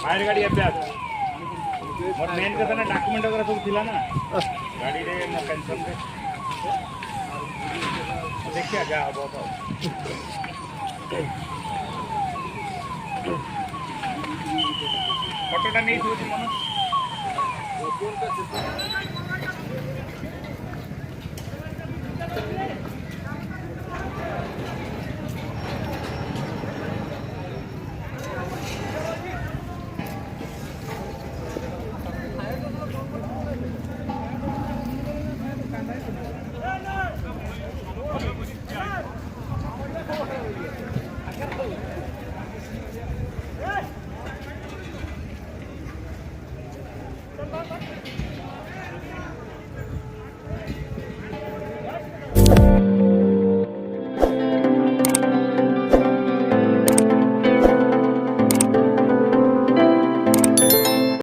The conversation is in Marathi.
बाहेर गाडी अभ्यास मेन कसं ना डॉक्युमेंट वगैरे सब दिला ना गाड़ी रे ना पेंशन रे देखिए क्या बाबा फोटोटा नहीं थी म्हणून